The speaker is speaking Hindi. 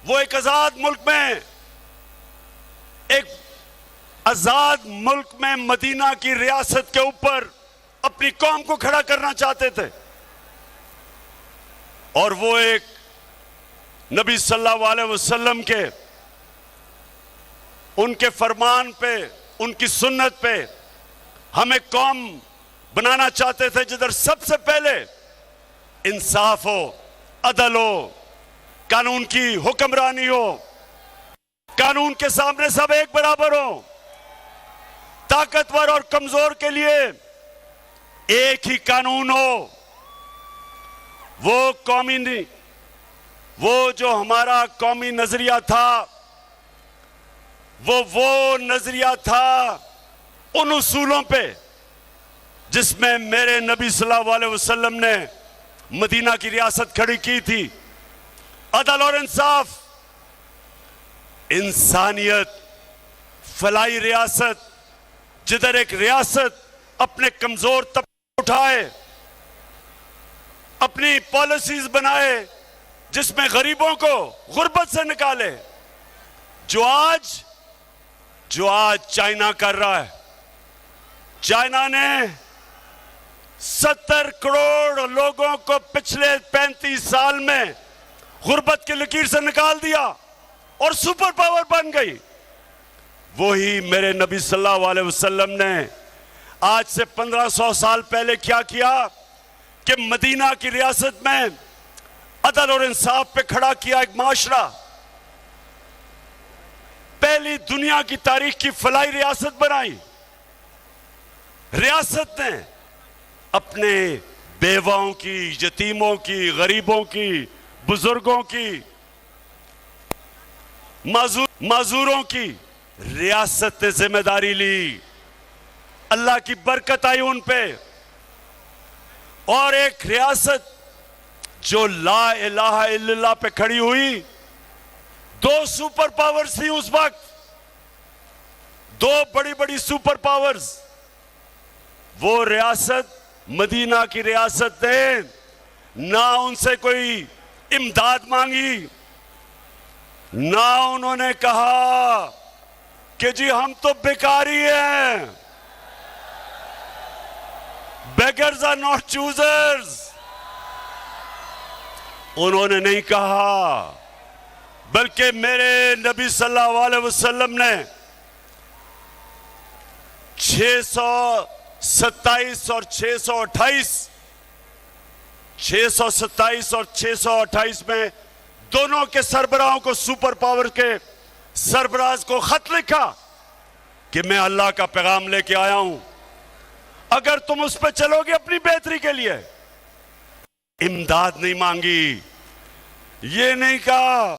वो एक आजाद मुल्क में, एक आजाद मुल्क में मदीना की रियासत के ऊपर अपनी कौम को खड़ा करना चाहते थे। और वो एक नबी सल्लल्लाहु अलैहि वसल्लम के उनके फरमान पे, उनकी सुन्नत पे हमें कौम बनाना चाहते थे जिधर सबसे पहले इंसाफ हो, अदल हो, कानून की हुक्मरानी हो, कानून के सामने सब एक बराबर हो, ताकतवर और कमजोर के लिए एक ही कानून हो। वो कौमी नहीं, वो जो हमारा कौमी नजरिया था, वो नजरिया था उन उसूलों पे जिसमें मेरे नबी सल्लल्लाहु अलैहि वसल्लम ने मदीना की रियासत खड़ी की थी। अदल और इंसाफ, इंसानियत, फलाई रियासत, जिधर एक रियासत अपने कमजोर तबके उठाए, अपनी पॉलिसीज बनाए जिसमें गरीबों को गुर्बत से निकाले, जो आज चाइना कर रहा है। चाइना ने 70 करोड़ लोगों को पिछले 35 साल में गुर्बत की लकीर से निकाल दिया और सुपर पावर बन गई। वही मेरे नबी सल्लल्लाहु अलैहि वसल्लम ने आज से 1500 साल पहले क्या किया कि मदीना की रियासत में अदल और इंसाफ पे खड़ा किया एक माशरा। पहली दुनिया की तारीख की फलाई रियासत बनाई। रियासत ने अपने बेवाओं की, यतीमों की, गरीबों की, बुजुर्गों की, माजूरों की रियासत ने जिम्मेदारी ली। अल्लाह की बरकत आई उन पे। और एक रियासत जो ला इलाहा इल्लल्लाह पे खड़ी हुई। 2 सुपर पावर्स थी उस वक्त, 2 बड़ी बड़ी सुपर पावर्स। वो रियासत, मदीना की रियासत ने ना उनसे कोई इमदाद मांगी, ना उन्होंने कहा कि जी हम तो भिखारी हैं, बेगर्स आर नॉट चूजर्स। उन्होंने नहीं कहा, बल्कि मेरे नबी सल्लल्लाहु अलैहि वसल्लम ने 627 और 628 में दोनों के सरबराहों को, सुपर पावर के सरबराज को खत लिखा कि मैं अल्लाह का पैगाम लेके आया हूं, अगर तुम उस पर चलोगे अपनी बेहतरी के लिए। इमदाद नहीं मांगी, ये नहीं कहा